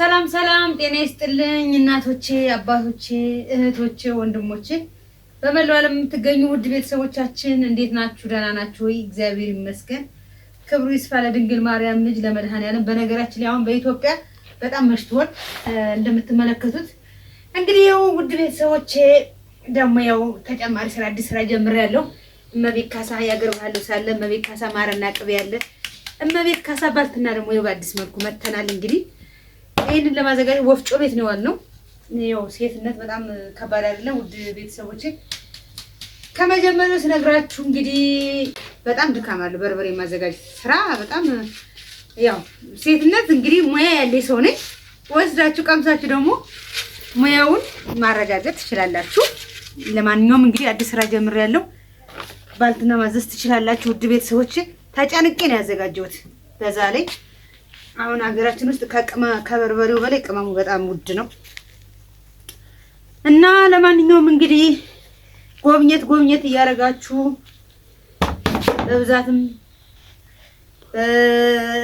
ሰላም ሰላም፣ ጤና ይስጥልኝ እናቶቼ፣ አባቶቼ፣ እህቶቼ፣ ወንድሞቼ በመላው ዓለም የምትገኙ ውድ ቤተሰቦቻችን እንዴት ናችሁ? ደህና ናችሁ ወይ? እግዚአብሔር ይመስገን። ክብሩ ይስፋ ለድንግል ማርያም ልጅ ለመድኃኔዓለም። በነገራችን ላይ አሁን በኢትዮጵያ በጣም መሽቷል እንደምትመለከቱት። እንግዲህ ያው ውድ ቤተሰቦቼ ደግሞ ያው ተጨማሪ ስራ አዲስ ስራ ጀምሬያለሁ። እመቤት ካሳ ያገር ባህል ሳለ እመቤት ካሳ ማረና ቅቤ ያለ እመቤት ካሳ ባልትና ደግሞ ያው በአዲስ መልኩ መተናል። እንግዲህ ይሄንን ለማዘጋጀት ወፍጮ ቤት ነው ያልነው። ያው ሴትነት በጣም ከባድ አይደለም ውድ ቤተሰቦቼ። ከመጀመሪያው ስነግራችሁ እንግዲህ በጣም ድካም አለው በርበሬ ማዘጋጀት ስራ በጣም ያው ሴትነት እንግዲህ ሙያ ያለኝ ሰው ነኝ። ወስዳችሁ ቀምሳችሁ ደግሞ ሙያውን ማረጋገጥ ትችላላችሁ። ለማንኛውም እንግዲህ አዲስ ስራ ጀምሬያለሁ። ባልትና ማዘዝ ትችላላችሁ ውድ ቤተሰቦቼ። ተጨንቄ ነው ያዘጋጀሁት። በዛ ላይ አሁን ሀገራችን ውስጥ ከበርበሬው በላይ ቅመሙ በጣም ውድ ነው እና ለማንኛውም እንግዲህ ጎብኘት እያደረጋችሁ በብዛትም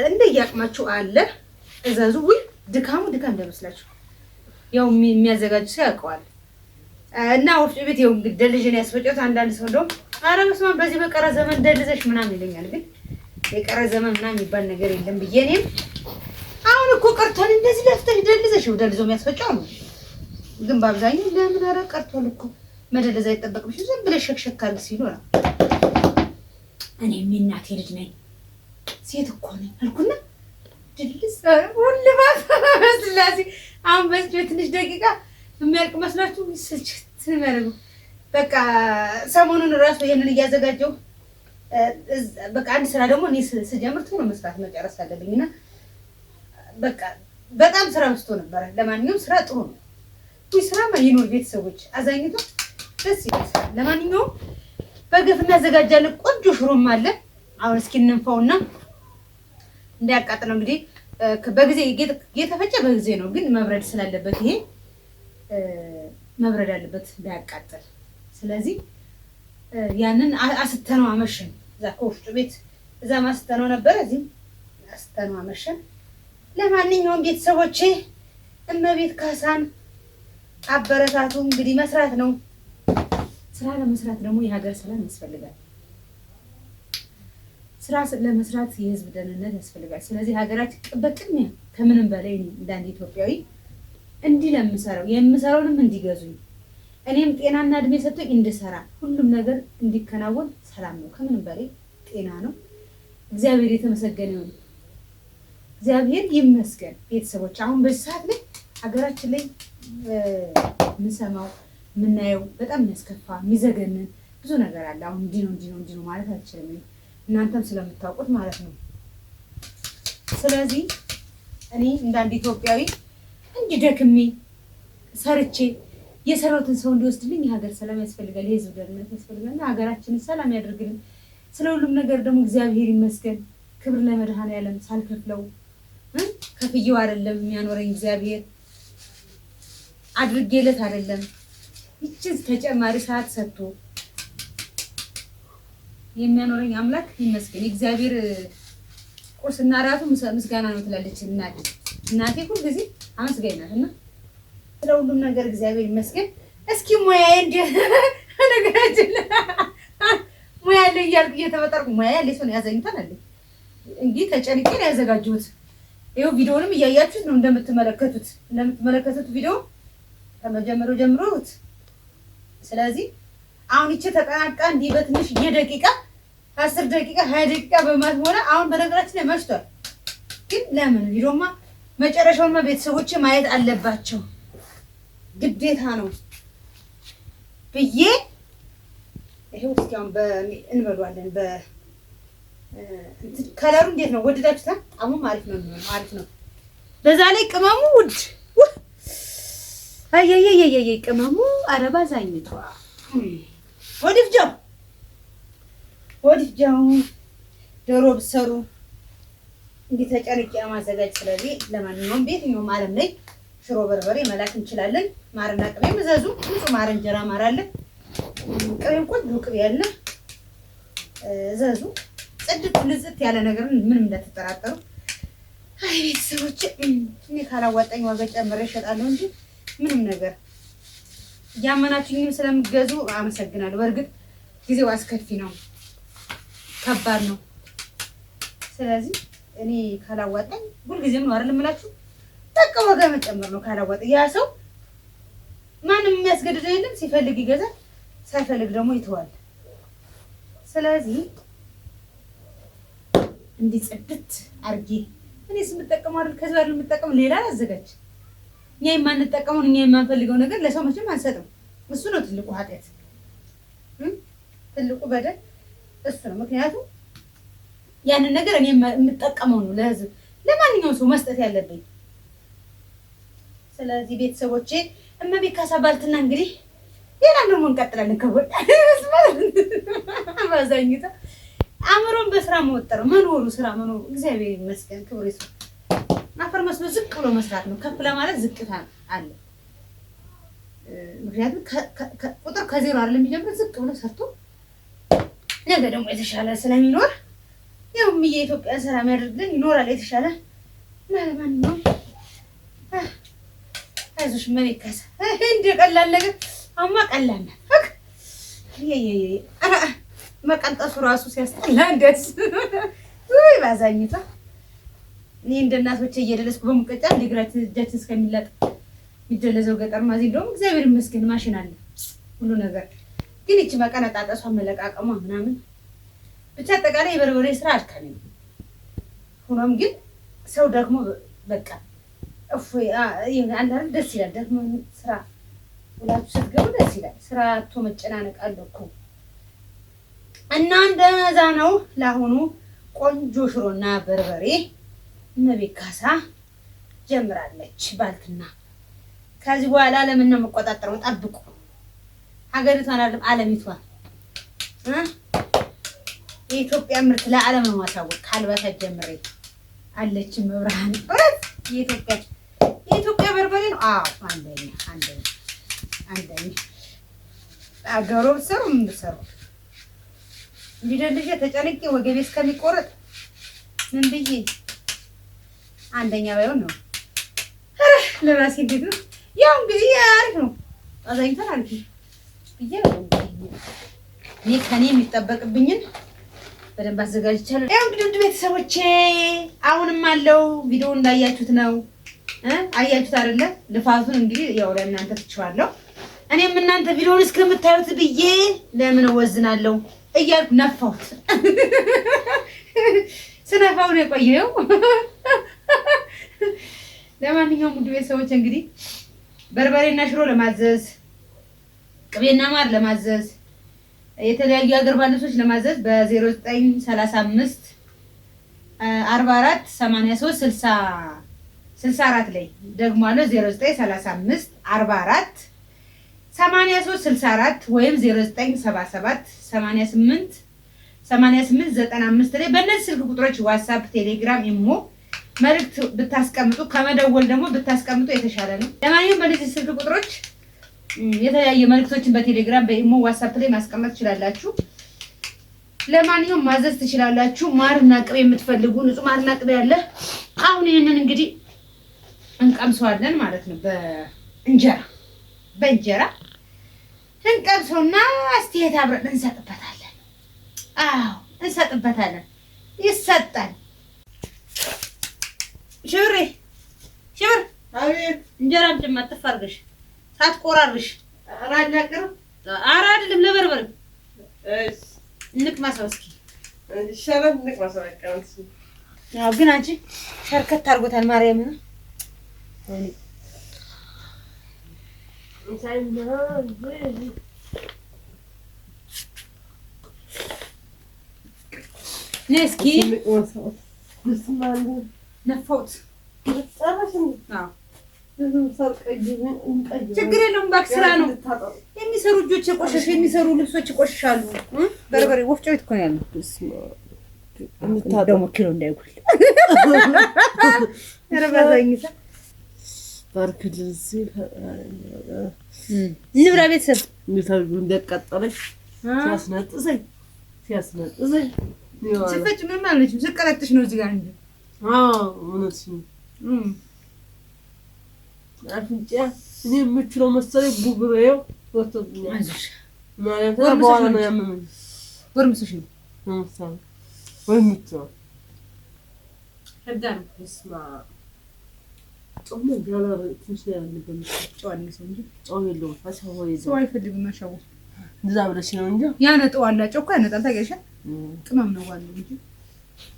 እንደያቅማችሁ አለ እዛዙ። ወይ ድካም እንደመስላችሁ ያው የሚያዘጋጁ ሰው ያውቀዋል። እና ወፍጮ ቤት ይኸው እንግዲህ ደልዥን ያስፈጨሁት። አንዳንድ ሰው እንደውም ኧረ በስመ አብ በዚህ በቀረ ዘመን ደልዘሽ ምናምን ይለኛል። ግን የቀረ ዘመን ምናምን የሚባል ነገር የለም ብዬ እኔም አሁን እኮ ቀርቷል። እንደዚህ ለፍተሽ ደልዘሽ ደልዞ የሚያስፈጫው ነው። ግን በአብዛኛው ለምን ኧረ ቀርቷል እኮ መደለዝ አይጠበቅብሽ ዝም ብለሽ ሸክሸክ አድርግ ሲሉ ነው። እኔም የእናቴ ልጅ ነኝ ሴት እኮ ነኝ አልኩና ድልስ ሁልባት ስላሴ አሁን በዚህ ትንሽ ደቂቃ የሚያልቅ መስላችሁ ስንመረው በቃ ሰሞኑን ራሱ ይሄንን እያዘጋጀው በቃ አንድ ስራ ደግሞ እኔ ስጀምር ቶሎ መስራት መጨረስ አለብኝና በቃ በጣም ስራ መስቶ ነበር። ለማንኛውም ስራ ጥሩ ነው። ስራ ይኖር ቤተሰቦች አዛኝቶ ደስ ይላል። ለማንኛውም በገፍ እናዘጋጃለን። ቆንጆ ሽሮም አለ። አሁን እስኪ እንንፋውና እንዳያቃጥለው እንግዲህ በጊዜ የተፈጨ በጊዜ ነው፣ ግን መብረድ ስላለበት ይሄ መብረድ አለበት እንዳያቃጥል። ስለዚህ ያንን አስተነው አመሸን። እዛ ከወፍጮ ቤት እዛ ማስተነው ነበር፣ እዚህ አስተነው አመሸን። ለማንኛውም ቤተሰቦቼ እመቤት ካሳን አበረታቱ። እንግዲህ መስራት ነው። ስራ ለመስራት ደግሞ የሀገር ሰላም ያስፈልጋል። ስራ ለመስራት የህዝብ ደህንነት ያስፈልጋል። ስለዚህ ሀገራችን በቅድሚያ ከምንም በላይ እንዳንድ ኢትዮጵያዊ እንዲህ ለምሰራው የምሰራውንም እንዲገዙኝ እኔም ጤናና እድሜ ሰጥቶኝ እንድሰራ ሁሉም ነገር እንዲከናወን ሰላም ነው። ከምንም በላይ ጤና ነው። እግዚአብሔር የተመሰገነ ይሁን። እግዚአብሔር ይመስገን። ቤተሰቦች አሁን በዚህ ሰዓት ላይ ሀገራችን ላይ የምንሰማው የምናየው በጣም የሚያስከፋ የሚዘገንን ብዙ ነገር አለ። አሁን እንዲህ ነው ማለት አልችልም፣ እናንተም ስለምታውቁት ማለት ነው። ስለዚህ እኔ እንዳንድ ኢትዮጵያዊ እንዲደክሜ ሰርቼ የሰራሁትን ሰው እንዲወስድልኝ የሀገር ሰላም ያስፈልጋል፣ የህዝብ ደህንነት ያስፈልጋል። ሀገራችንን ሰላም ያደርግልን። ስለ ሁሉም ነገር ደግሞ እግዚአብሔር ይመስገን። ክብር ለመድኃኔዓለም። ሳልከፍለው ከፍዬው አይደለም የሚያኖረኝ እግዚአብሔር አድርጌለት አይደለም። ይችን ተጨማሪ ሰዓት ሰጥቶ የሚያኖረኝ አምላክ ይመስገን። እግዚአብሔር ቁርስና ራቱ ምስጋና ነው ትላለች እናቴ ሁልጊዜ አመስጋኝ ናት። እና ስለ ሁሉም ነገር እግዚአብሔር ይመስገን። እስኪ ሙያዬ እንደ ነገራችን ሙያ ላይ እያልኩ እየተበጠርኩ ሙያ ላይ ሰው ያዘኝታል አለ እንግዲህ ተጨንቄ ነው ያዘጋጀሁት። ይኸው ቪዲዮንም እያያችሁት ነው እንደምትመለከቱት ቪዲዮ ከመጀመሪያው ጀምሮት። ስለዚህ አሁን እቺ ተጠናቃ እንዲህ በትንሽ የደቂቃ 10 ደቂቃ 20 ደቂቃ በማትሞላ አሁን በነገራችን ላይ መሽቷል። ግን ለምን ቪዲዮማ መጨረሻውማ ቤተሰቦቼ ማየት አለባቸው ግዴታ ነው ብዬ ይሄው እስኪ አሁን እንበሏለን። ከለሩ እንዴት ነው? ወደዳችሁታ? ጣሙም አሪፍ ነው። በዛ ላይ ቅመሙ ውድ አየየየየ ቅመሙ አረባ ዛኝቷ ወዲፍጃው ዶሮ ብሰሩ እንዲህ ተጨንቄ ማዘጋጅ። ስለዚህ ለማንኛውም በየትኛውም ዓለም ላይ ሽሮ በርበሬ መላክ እንችላለን። ማርና ቅቤ መዘዙ። ንጹህ ማር እንጀራ ማር አለ፣ ቅቤም ቆንጆ ቅቤ አለ። ዘዙ ጽድት ንጽት ያለ ነገር ምንም እንዳትጠራጠሩ። አይ ቤተሰቦቼ እኔ ካላዋጣኝ ዋጋ ጨምሬ እሸጣለሁ እንጂ ምንም ነገር ያመናችሁኝም ስለምገዙ አመሰግናለሁ። በእርግጥ ጊዜው አስከፊ ነው፣ ከባድ ነው። ስለዚህ እኔ ካላዋጣኝ ሁልጊዜም ነው አይደል የምላችሁ፣ በቃ ዋጋ መጨመር ነው። ካላዋጣኝ ያ ሰው ማንም የሚያስገድደው የለም። ሲፈልግ ይገዛል፣ ሳይፈልግ ደግሞ ይተዋል። ስለዚህ እንዲህ ጽድት አድርጌ እኔ ስምጠቀመው አይደል ከዚህ አይደል የምጠቀመው፣ ሌላ አዘጋጅ እኛ የማንጠቀመው እኛ የማንፈልገው ነገር ለሰው መቼም አንሰጥም። እሱ ነው ትልቁ ኃጢአት፣ ትልቁ በደል እሱ ነው። ምክንያቱም ያንን ነገር እኔ የምጠቀመው ነው ለህዝብ፣ ለማንኛውም ሰው መስጠት ያለብኝ። ስለዚህ ቤተሰቦቼ እመቤት ካሳ ባልትና እንግዲህ ሌላ ደግሞ እንቀጥላለን። ከወጣ አባዛኝታ አእምሮን በስራ መወጠር መኖሩ ስራ መኖሩ እግዚአብሔር ይመስገን፣ ክብሩ ይስፋ። አፈር መስሎ ዝቅ ብሎ መስራት ነው። ከፍ ለማለት ዝቅታ አለ። ምክንያቱም ቁጥር ከዜሮ አይደለም የሚጀምር፣ ዝቅ ብሎ ሰርቶ ነገ ደግሞ የተሻለ ስለሚኖር ያው የኢትዮጵያ ሰላም ያደርግልን ይኖራል የተሻለ። ለማንኛውም አይዞሽ እመቤት ካሳ እንደ ቀላል ነገር አማ ቀላል ነው። መቀንጠሱ ራሱ ሲያስጠላ ደስ ወይ ባዛኝታ እኔ እንደ እናቶቼ እየደለስኩ በሙቀጫ እንዲግራችሁ እጃችን እስከሚላጥ የሚደለዘው ገጠር ማዚ እንደውም እግዚአብሔር ይመስገን ማሽን አለ ሁሉ ነገር። ግን እቺ መቀነጣጠሷ መለቃቀሟ ምናምን ብቻ አጠቃላይ የበርበሬ ስራ አድካሚ ነው። ሆኖም ግን ሰው ደግሞ በቃ እፎይ አንዳንድ ደስ ይላል። ደግሞ ስራ ሁላችሁ ስትገቡ ደስ ይላል። ስራ አቶ መጨናነቅ አለ እኮ እና እንደዛ ነው። ለአሁኑ ቆንጆ ሽሮና በርበሬ እመቤት ካሳ ጀምራለች ባልትና። ከዚህ በኋላ ለምን ነው የምቆጣጠረው? ጠብቁ። ሀገሪቷን አይደለም ዓለሚቷን የኢትዮጵያ ምርት ለዓለም ነው ማሳወቅ። ካልባታ ጀምሬ አለች መብርሃን የኢትዮጵያ በርበሬ ነው። አዎ አንደኛ አገሮ ብትሰሩ ምን ብትሰሩ እንዲደልሽ ተጨንቄ ወገቤ እስከሚቆረጥ ምን ብዬ አንደኛ ባይሆን ነው ለራሴ እንዴት ነው ያው እንግዲህ አሪፍ ነው። አዛኝተን አሪፍ ብዬ እኔ ከኔ የሚጠበቅብኝን በደንብ አዘጋጅቻለሁ። ያው እንግዲህ ውድ ቤተሰቦቼ አሁንም አለው ቪዲዮ እንዳያችሁት ነው። አያችሁት አይደለ? ልፋቱን እንግዲህ ያው ለእናንተ ትችዋለሁ። እኔም እናንተ ቪዲዮውን እስከምታዩት ብዬ ለምን ወዝናለሁ እያልኩ ነፋሁት። ስነፋው ነው የቆየው። ለማንኛውም ውድ ቤተሰቦቼ እንግዲህ በርበሬና ሽሮ ለማዘዝ ቅቤና ማር ለማዘዝ የተለያዩ ሀገር ባለሶች ለማዘዝ በ0935 44 83 64 ላይ ደግሞ አለ 0935 44 83 64 ወይም 0977 88 95 ላይ በእነዚህ ስልክ ቁጥሮች ዋትስአፕ፣ ቴሌግራም፣ ኢሞ መልዕክት ብታስቀምጡ ከመደወል ደግሞ ብታስቀምጡ የተሻለ ነው። ለማንኛውም በእነዚህ ስልክ ቁጥሮች የተለያየ መልዕክቶችን በቴሌግራም በኢሞ ዋትስአፕ ላይ ማስቀመጥ ትችላላችሁ። ለማንኛውም ማዘዝ ትችላላችሁ። ማርና ቅቤ የምትፈልጉ ንጹህ ማርና ቅቤ አለ። አሁን ይሄንን እንግዲህ እንቀምሰዋለን ማለት ነው። በእንጀራ እንቀምሰውና አስተያየት አብረን እንሰጥበታለን። አዎ እንሰጥበታለን። ይሰጣል። ሽብር አቤት። እንጀራም ጭማት ተፋርገሽ ሳትቆራርሽ አራዳቅር አይደለም ለበርበር እንቅማሰው እስኪ ሸረብ እንቅማሰው አቃንስ። ያው ግን አንቺ ሸርከት አድርጎታል ማርያም ነው ነስኪ ነፎት ችግር የለውም። እባክህ ስራ ነው የሚሰሩ እጆች የቆሸሹ የሚሰሩ ልብሶች ይቆሽሻሉ። በርበሬ ወፍጮ ቤት እኮ ነው ያለው። ደግሞ ኪሎ እንዳይጎል እንብላ ቤተሰብ እንደቀጠለሽ ሲያስነጥሰኝ ስፈጭ ምን ማለች ስቀለጥሽ ነው እዚህ ጋር እንደ እውነት አፍንጫ እኔ የምችለው መሰለኝ ቡግሬው ወጥቶብኛል። አይዞሽ ማለት በኋላ ነው ያመመኝ። ጎርምሰሽ ነው ወይ ምትው ህዳር እስማ ጾም ጋር ትንሽ ያለብን ጨዋል ነው እንጂ ጾም የለውም። ፈሳው ይዘው ሰው አይፈልግም ማሻው እንደዛ ብለሽ ነው እንጂ ያነጠው አላቸው እኮ ያነጣል። ታገሻ ቅመም ነው ዋናው እንጂ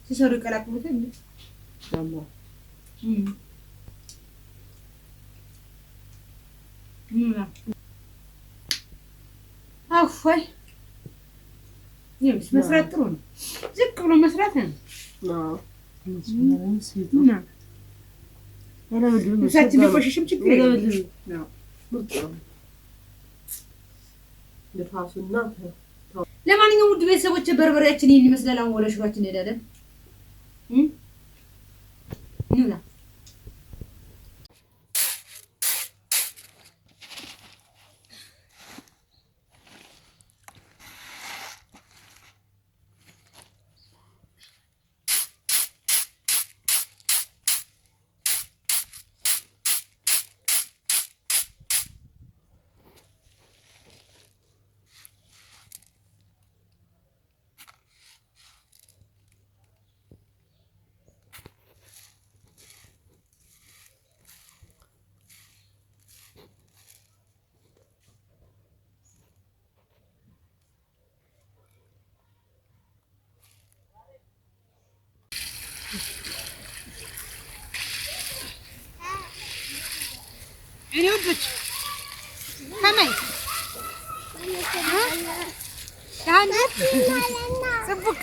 ሲሰሩ ይቀላቅሉት እንዴ ያማ አፋይ ይኸውልሽ መስራት ጥሩ ነው። ዝቅ ብሎ መስራት ነው። አዎ እና ልብሳችን ቢቆሽሽም ችግር የለም። ለማንኛውም ውድ ቤተሰቦች በርበሬያችን ይሄን ይመስላል። አሁን ወደ ሽሯችን እንሄዳለን። እንብላ። እኔ ወድች ከመይ ያን ጽቡቅ